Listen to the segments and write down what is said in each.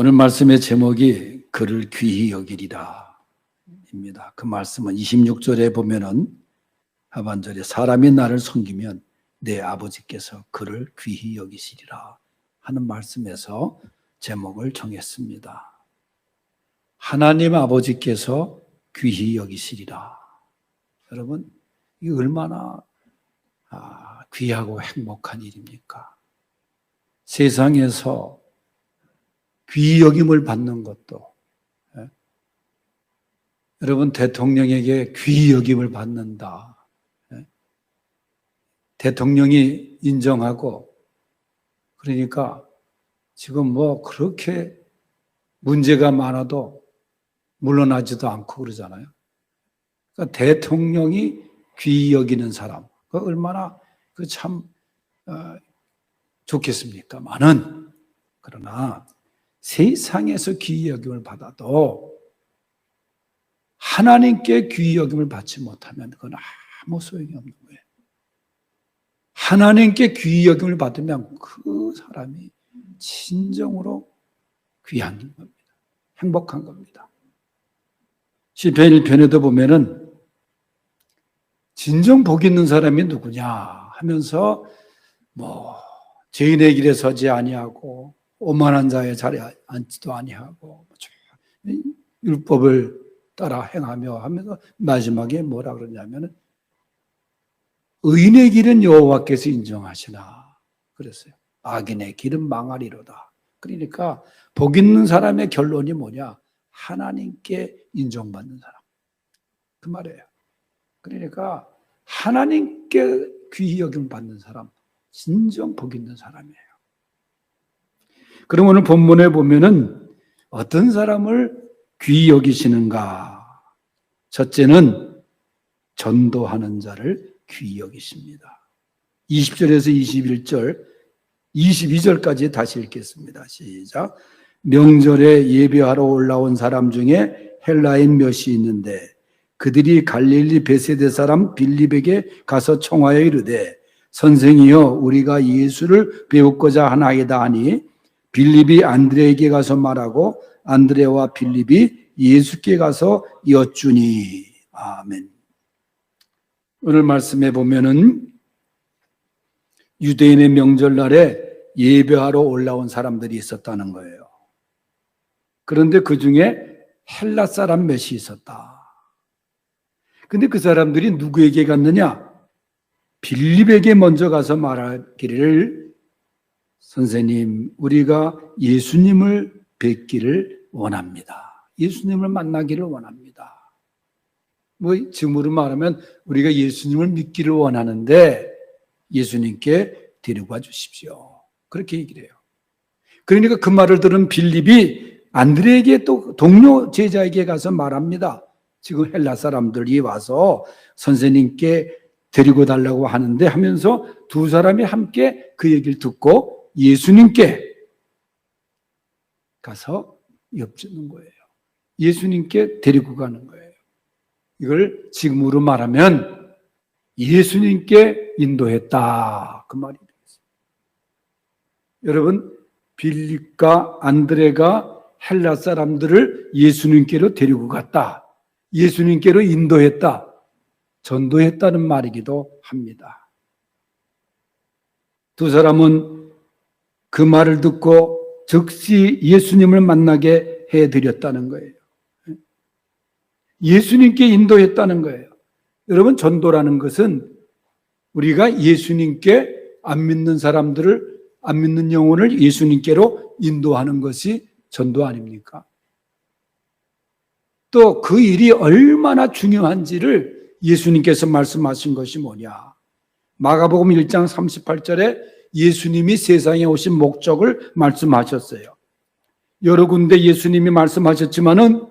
오늘 말씀의 제목이 그를 귀히 여기리라 입니다. 그 말씀은 26절에 보면은 하반절에 사람이 나를 섬기면 내 아버지께서 그를 귀히 여기시리라 하는 말씀에서 제목을 정했습니다. 하나님 아버지께서 귀히 여기시리라. 여러분, 이게 얼마나 귀하고 행복한 일입니까? 세상에서 귀히 여김을 받는 것도, 여러분 대통령에게 귀히 여김을 받는다. 대통령이 인정하고, 그러니까 지금 뭐 그렇게 문제가 많아도 물러나지도 않고 그러잖아요. 그러니까 대통령이 귀히 여기는 사람, 그 얼마나 그 참 좋겠습니까만은, 그러나 세상에서 귀히 여김을 받아도 하나님께 귀히 여김을 받지 못하면 그건 아무 소용이 없는 거예요. 하나님께 귀히 여김을 받으면 그 사람이 진정으로 귀한 겁니다. 행복한 겁니다. 시편 1편에도 보면은 진정 복 있는 사람이 누구냐 하면서 뭐 죄인의 길에 서지 아니하고 오만한 자의 자리에 앉지도 아니하고 율법을 따라 행하며 하면서 마지막에 뭐라 그러냐면은 의인의 길은 여호와께서 인정하시나 그랬어요. 악인의 길은 망하리로다. 그러니까 복 있는 사람의 결론이 뭐냐? 하나님께 인정받는 사람. 그 말이에요. 그러니까 하나님께 귀히 여김을 받는 사람, 진정 복 있는 사람이에요. 그럼 오늘 본문에 보면은 어떤 사람을 귀히 여기시는가? 첫째는 전도하는 자를 귀히 여기십니다. 20절에서 21절, 22절까지 다시 읽겠습니다. 시작. 명절에 예배하러 올라온 사람 중에 헬라인 몇이 있는데 그들이 갈릴리 베세데 사람 빌립에게 가서 청하여 이르되 선생이여 우리가 예수를 배우고자 하나이다 하니 빌립이 안드레에게 가서 말하고 안드레와 빌립이 예수께 가서 여쭈니. 아멘. 오늘 말씀에 보면은 유대인의 명절날에 예배하러 올라온 사람들이 있었다는 거예요. 그런데 그 중에 헬라 사람 몇이 있었다. 근데 그 사람들이 누구에게 갔느냐? 빌립에게 먼저 가서 말하기를 선생님, 우리가 예수님을 뵙기를 원합니다. 예수님을 만나기를 원합니다. 뭐 지금으로 말하면 우리가 예수님을 믿기를 원하는데 예수님께 데리고 와 주십시오. 그렇게 얘기를 해요. 그러니까 그 말을 들은 빌립이 안드레에게 또 동료 제자에게 가서 말합니다. 지금 헬라 사람들이 와서 선생님께 데리고 달라고 하는데 하면서 두 사람이 함께 그 얘기를 듣고 예수님께 가서 엿주는 거예요. 예수님께 데리고 가는 거예요. 이걸 지금으로 말하면 예수님께 인도했다. 그 말이 되겠습니다. 여러분, 빌립과 안드레가 헬라 사람들을 예수님께로 데리고 갔다. 예수님께로 인도했다. 전도했다는 말이기도 합니다. 두 사람은 그 말을 듣고 즉시 예수님을 만나게 해드렸다는 거예요. 예수님께 인도했다는 거예요. 여러분, 전도라는 것은 우리가 예수님께 안 믿는 사람들을, 안 믿는 영혼을 예수님께로 인도하는 것이 전도 아닙니까? 또 그 일이 얼마나 중요한지를 예수님께서 말씀하신 것이 뭐냐? 마가복음 1장 38절에 예수님이 세상에 오신 목적을 말씀하셨어요. 여러 군데 예수님이 말씀하셨지만은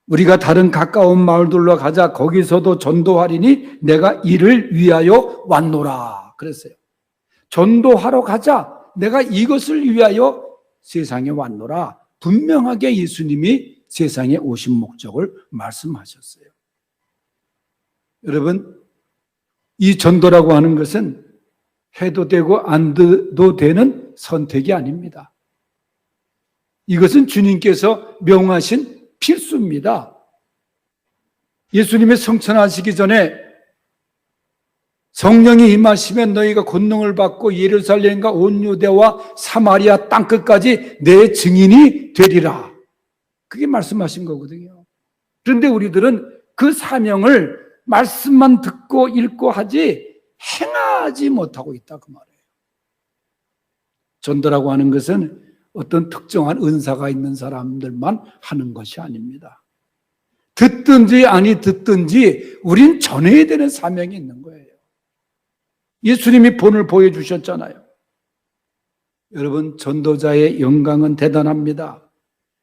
우리가 다른 가까운 마을들로 가자. 거기서도 전도하리니 내가 이를 위하여 왔노라. 그랬어요. 전도하러 가자. 내가 이것을 위하여 세상에 왔노라. 분명하게 예수님이 세상에 오신 목적을 말씀하셨어요. 여러분, 이 전도라고 하는 것은 해도 되고 안 해도 되는 선택이 아닙니다. 이것은 주님께서 명하신 필수입니다. 예수님의 성천하시기 전에 성령이 임하시면 너희가 권능을 받고 예루살렘과 온 유대와 사마리아 땅끝까지 내 증인이 되리라. 그게 말씀하신 거거든요. 그런데 우리들은 그 사명을 말씀만 듣고 읽고 하지 행하지 못하고 있다 그 말이에요. 전도라고 하는 것은 어떤 특정한 은사가 있는 사람들만 하는 것이 아닙니다. 듣든지 아니 듣든지 우린 전해야 되는 사명이 있는 거예요. 예수님이 본을 보여주셨잖아요. 여러분, 전도자의 영광은 대단합니다.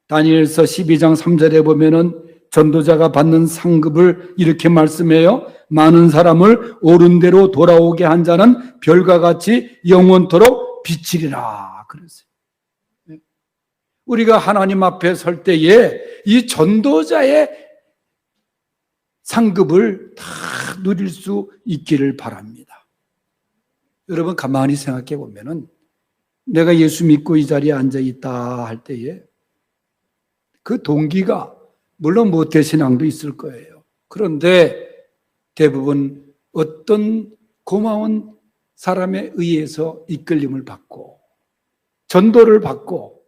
다니엘서 12장 3절에 보면은 전도자가 받는 상급을 이렇게 말씀해요. 많은 사람을 옳은 대로 돌아오게 한 자는 별과 같이 영원토록 비치리라 그랬어요. 우리가 하나님 앞에 설 때에 이 전도자의 상급을 다 누릴 수 있기를 바랍니다. 여러분, 가만히 생각해 보면은 내가 예수 믿고 이 자리에 앉아 있다 할 때에 그 동기가 물론 모태신앙도 있을 거예요. 그런데 대부분 어떤 고마운 사람에 의해서 이끌림을 받고 전도를 받고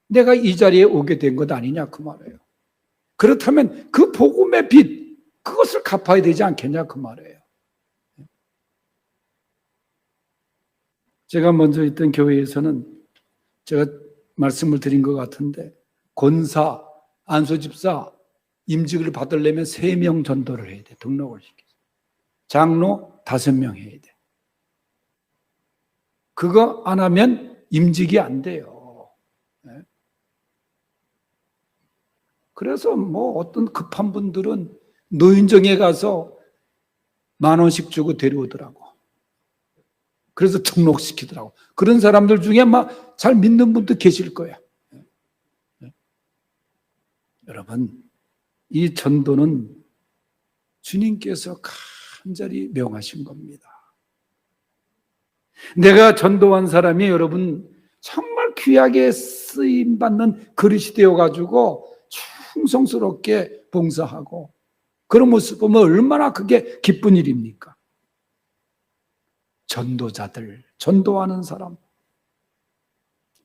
내가 이 자리에 오게 된 것 아니냐 그 말이에요. 그렇다면 그 복음의 빚 그것을 갚아야 되지 않겠냐 그 말이에요. 제가 먼저 있던 교회에서는 제가 말씀을 드린 것 같은데 권사, 안수집사 임직을 받으려면 3명 전도를 해야 돼. 등록을 시켜서. 장로 5명 해야 돼. 그거 안 하면 임직이 안 돼요. 그래서 뭐 어떤 급한 분들은 노인정에 가서 10,000원씩 주고 데려오더라고. 그래서 등록시키더라고. 그런 사람들 중에 막 잘 믿는 분도 계실 거야. 여러분, 이 전도는 주님께서 간절히 명하신 겁니다. 내가 전도한 사람이 여러분 정말 귀하게 쓰임받는 그릇이 되어가지고 충성스럽게 봉사하고 그런 모습 보면 얼마나 그게 기쁜 일입니까? 전도자들, 전도하는 사람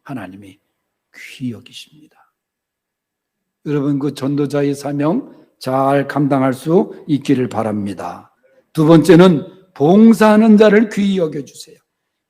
하나님이 귀히 여기십니다. 여러분 그 전도자의 사명 잘 감당할 수 있기를 바랍니다. 두 번째는 봉사하는 자를 귀히 여겨주세요.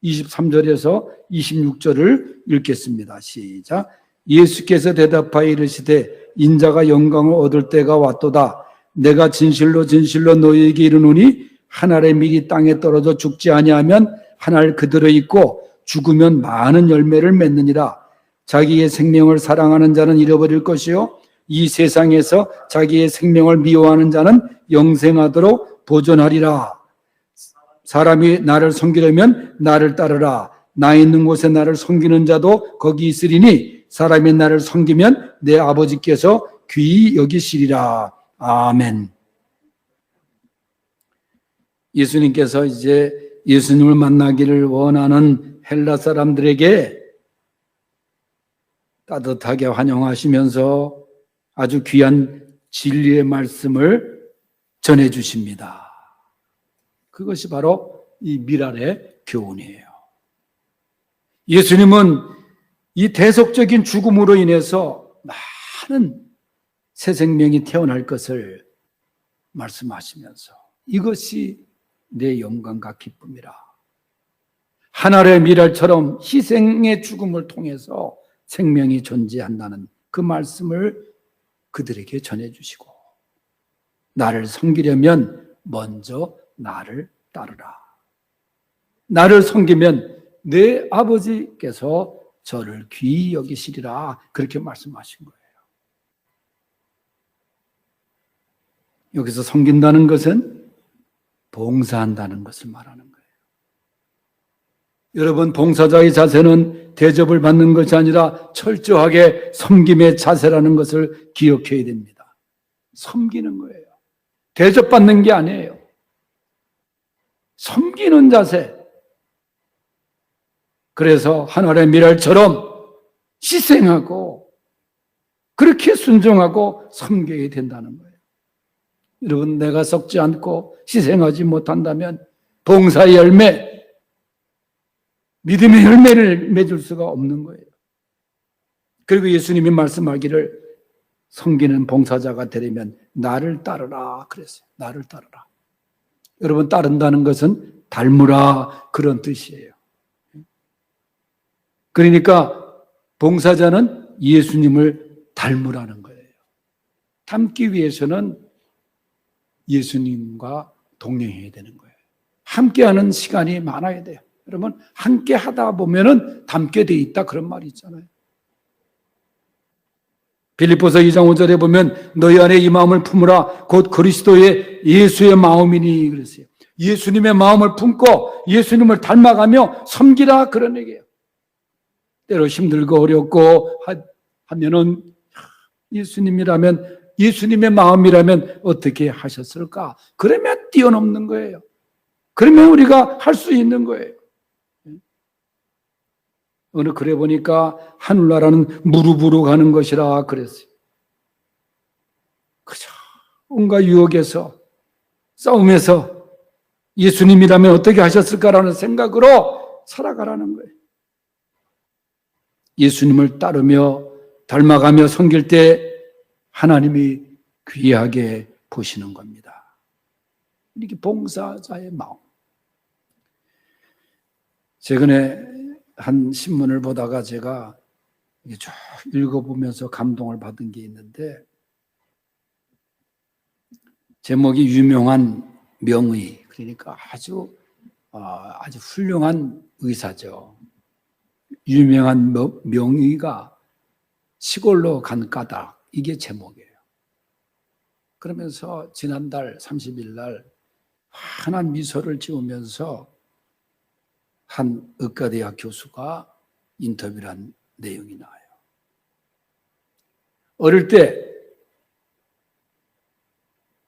23절에서 26절을 읽겠습니다. 시작. 예수께서 대답하여 이르시되 인자가 영광을 얻을 때가 왔도다. 내가 진실로 진실로 너희에게 이르노니 한 알의 밀이 땅에 떨어져 죽지 아니하면 한 알 그대로 있고 죽으면 많은 열매를 맺느니라. 자기의 생명을 사랑하는 자는 잃어버릴 것이요 이 세상에서 자기의 생명을 미워하는 자는 영생하도록 보존하리라. 사람이 나를 섬기려면 나를 따르라. 나 있는 곳에 나를 섬기는 자도 거기 있으리니 사람이 나를 섬기면 내 아버지께서 귀히 여기시리라. 아멘. 예수님께서 이제 예수님을 만나기를 원하는 헬라 사람들에게 따뜻하게 환영하시면서 아주 귀한 진리의 말씀을 전해주십니다. 그것이 바로 이 미랄의 교훈이에요. 예수님은 이 대속적인 죽음으로 인해서 많은 새 생명이 태어날 것을 말씀하시면서 이것이 내 영광과 기쁨이라. 한 알의 미랄처럼 희생의 죽음을 통해서 생명이 존재한다는 그 말씀을 그들에게 전해주시고 나를 섬기려면 먼저 나를 따르라. 나를 섬기면 내 아버지께서 저를 귀히 여기시리라. 그렇게 말씀하신 거예요. 여기서 섬긴다는 것은 봉사한다는 것을 말하는 거예요. 여러분, 봉사자의 자세는 대접을 받는 것이 아니라 철저하게 섬김의 자세라는 것을 기억해야 됩니다. 섬기는 거예요. 대접받는 게 아니에요. 섬기는 자세. 그래서 한 알의 미랄처럼 희생하고 그렇게 순종하고 섬겨야 된다는 거예요. 여러분, 내가 썩지 않고 희생하지 못한다면 봉사의 열매, 믿음의 열매를 맺을 수가 없는 거예요. 그리고 예수님이 말씀하기를 섬기는 봉사자가 되려면 나를 따르라 그랬어요. 나를 따르라. 여러분, 따른다는 것은 닮으라 그런 뜻이에요. 그러니까 봉사자는 예수님을 닮으라는 거예요. 닮기 위해서는 예수님과 동행해야 되는 거예요. 함께하는 시간이 많아야 돼요. 여러분, 함께 하다 보면은 닮게 돼 있다 그런 말이 있잖아요. 빌립보서 2장 5절에 보면 너희 안에 이 마음을 품으라 곧 그리스도의 예수의 마음이니 그랬어요. 예수님의 마음을 품고 예수님을 닮아가며 섬기라 그런 얘기예요. 때로 힘들고 어렵고 하면은 예수님이라면, 예수님의 마음이라면 어떻게 하셨을까? 그러면 뛰어넘는 거예요. 그러면 우리가 할 수 있는 거예요. 오늘 그래 보니까 하늘나라는 무릎으로 가는 것이라 그랬어요. 그죠? 온갖 유혹에서, 싸움에서 예수님이라면 어떻게 하셨을까라는 생각으로 살아가라는 거예요. 예수님을 따르며 닮아가며 섬길 때 하나님이 귀하게 보시는 겁니다. 이렇게 봉사자의 마음. 최근에 한 신문을 보다가 제가 쭉 읽어보면서 감동을 받은 게 있는데, 제목이 유명한 명의, 그러니까 아주 훌륭한 의사죠. 유명한 명의가 시골로 간 까닭, 이게 제목이에요. 그러면서 지난달 30일 날 환한 미소를 지으면서 한 의과대학 교수가 인터뷰를 한 내용이 나와요. 어릴 때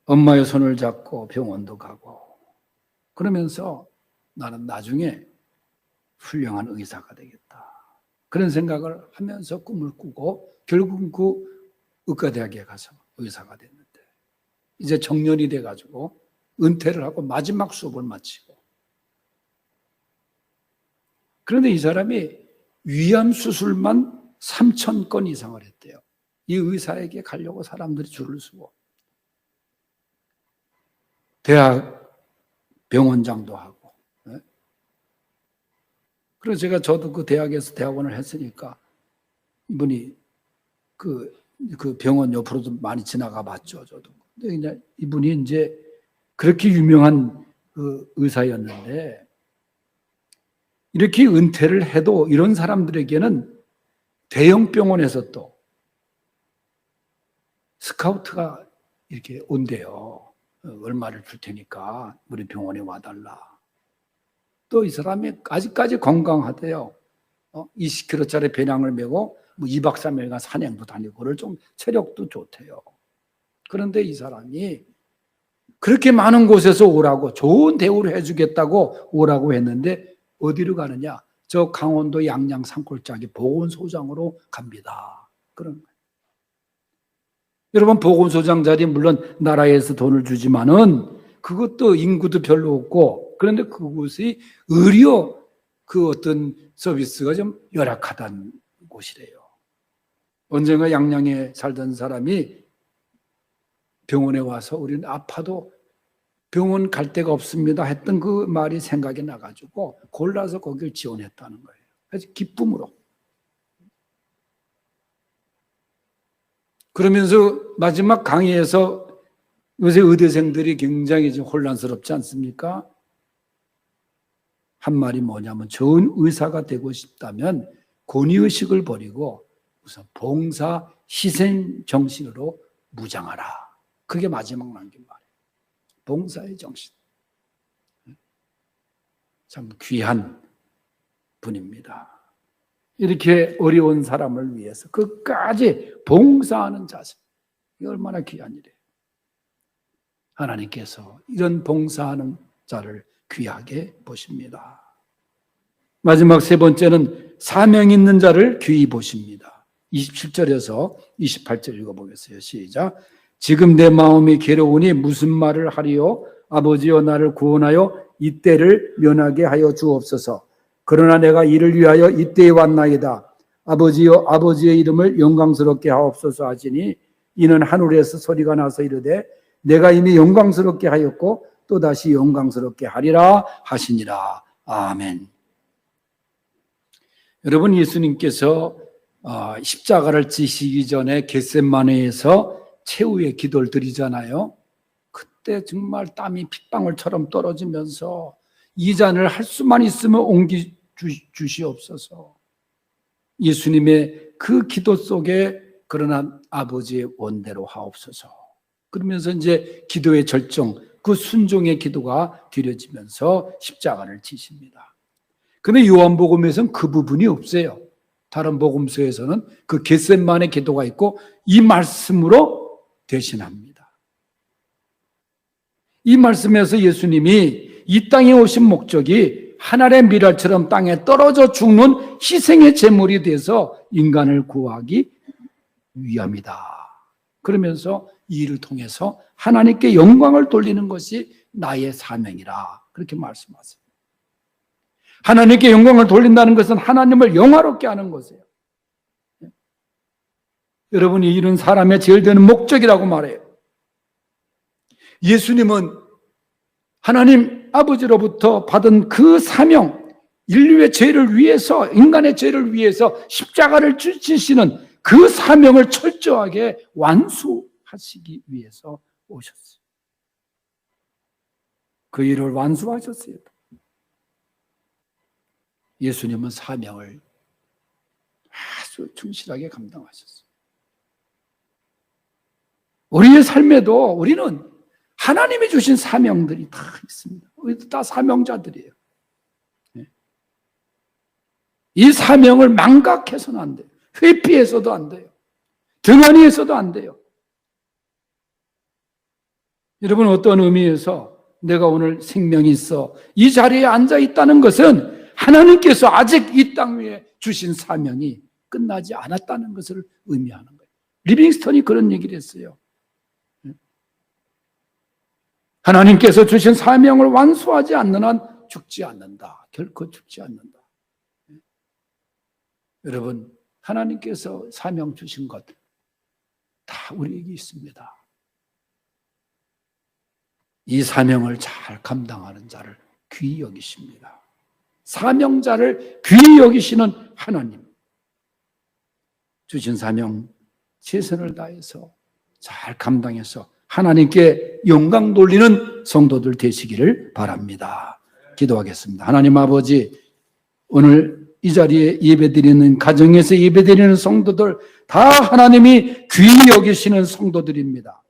엄마의 손을 잡고 병원도 가고 그러면서 나는 나중에 훌륭한 의사가 되겠다, 그런 생각을 하면서 꿈을 꾸고 결국 그 의과대학에 가서 의사가 됐는데, 이제 정년이 돼가지고 은퇴를 하고 마지막 수업을 마치고, 그런데 이 사람이 위암 수술만 3,000건 이상을 했대요. 이 의사에게 가려고 사람들이 줄을 서고, 대학 병원장도 하고. 그래서 저도 그 대학에서 대학원을 했으니까 이분이 그 병원 옆으로도 많이 지나가 봤죠, 저도. 근데 이분이 이제 그렇게 유명한 그 의사였는데, 이렇게 은퇴를 해도 이런 사람들에게는 대형 병원에서 또 스카우트가 이렇게 온대요. 얼마를 줄 테니까 우리 병원에 와달라. 또 이 사람이 아직까지 건강하대요. 20kg짜리 배낭을 메고 2박 3일간 산행도 다니고, 그럴 좀 체력도 좋대요. 그런데 이 사람이 그렇게 많은 곳에서 오라고, 좋은 대우를 해주겠다고 오라고 했는데 어디로 가느냐? 저 강원도 양양 산골짜기 보건소장으로 갑니다. 그런 거예요. 여러분, 보건소장 자리 물론 나라에서 돈을 주지만은 그것도 인구도 별로 없고, 그런데 그곳이 의료 그 어떤 서비스가 좀 열악하다는 곳이래요. 언젠가 양양에 살던 사람이 병원에 와서 우리는 아파도 병원 갈 데가 없습니다 했던 그 말이 생각이 나가지고 골라서 거기를 지원했다는 거예요. 그래서 기쁨으로. 그러면서 마지막 강의에서, 요새 의대생들이 굉장히 좀 혼란스럽지 않습니까? 한 말이 뭐냐면, 좋은 의사가 되고 싶다면 권위의식을 버리고 우선 봉사 희생 정신으로 무장하라. 그게 마지막 남긴 말이에요. 봉사의 정신. 참 귀한 분입니다. 이렇게 어려운 사람을 위해서 끝까지 봉사하는 자세, 이게 얼마나 귀한 일이에요. 하나님께서 이런 봉사하는 자를 귀하게 보십니다. 마지막 세 번째는 사명 있는 자를 귀히 보십니다. 27절에서 28절 읽어보겠어요. 시작. 지금 내 마음이 괴로우니 무슨 말을 하리요? 아버지여 나를 구원하여 이때를 면하게 하여 주옵소서. 그러나 내가 이를 위하여 이때에 왔나이다. 아버지여 아버지의 이름을 영광스럽게 하옵소서 하시니 이는 하늘에서 소리가 나서 이르되 내가 이미 영광스럽게 하였고 또다시 영광스럽게 하리라 하시니라. 아멘. 여러분, 예수님께서 십자가를 지시기 전에 겟세마네에서 최후의 기도를 드리잖아요. 그때 정말 땀이 핏방울처럼 떨어지면서 이 잔을 할 수만 있으면 옮기 주시옵소서. 예수님의 그 기도 속에 그러나 아버지의 원대로 하옵소서. 그러면서 이제 기도의 절정, 그 순종의 기도가 드려지면서 십자가를 지십니다. 그런데 요한복음에서는 그 부분이 없어요. 다른 복음서에서는 그 겟세마네 기도가 있고 이 말씀으로 대신합니다. 이 말씀에서 예수님이 이 땅에 오신 목적이 하늘의 미랄처럼 땅에 떨어져 죽는 희생의 제물이 돼서 인간을 구하기 위함이다. 그러면서 이 일을 통해서 하나님께 영광을 돌리는 것이 나의 사명이라 그렇게 말씀하세요. 하나님께 영광을 돌린다는 것은 하나님을 영화롭게 하는 것이에요. 여러분이 이런 사람의 제일 되는 목적이라고 말해요. 예수님은 하나님 아버지로부터 받은 그 사명, 인류의 죄를 위해서, 인간의 죄를 위해서 십자가를 지시는 그 사명을 철저하게 완수하시기 위해서 오셨어요. 그 일을 완수하셨어요. 예수님은 사명을 아주 충실하게 감당하셨어요. 우리의 삶에도 우리는 하나님이 주신 사명들이 다 있습니다. 우리도 다 사명자들이에요. 이 사명을 망각해서는 안 돼요. 회피해서도 안 돼요. 등한히해서도 안 돼요. 여러분, 어떤 의미에서 내가 오늘 생명이 있어 이 자리에 앉아 있다는 것은 하나님께서 아직 이 땅 위에 주신 사명이 끝나지 않았다는 것을 의미하는 거예요. 리빙스턴이 그런 얘기를 했어요. 하나님께서 주신 사명을 완수하지 않는 한 죽지 않는다. 결코 죽지 않는다. 여러분, 하나님께서 사명 주신 것 다 우리에게 있습니다. 이 사명을 잘 감당하는 자를 귀히 여기십니다. 사명자를 귀히 여기시는 하나님. 주신 사명 최선을 다해서 잘 감당해서 하나님께 영광 돌리는 성도들 되시기를 바랍니다. 기도하겠습니다. 하나님 아버지, 오늘 이 자리에 예배드리는 가정에서 예배드리는 성도들 다 하나님이 귀히 여기시는 성도들입니다.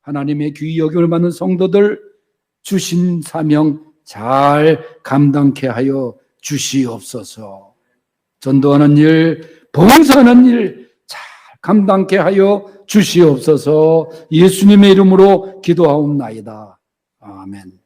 하나님의 귀히 여김을 받는 성도들 주신 사명 잘 감당케 하여 주시옵소서. 전도하는 일, 봉사하는 일 잘 감당케 하여 주시옵소서. 예수님의 이름으로 기도하옵나이다. 아멘.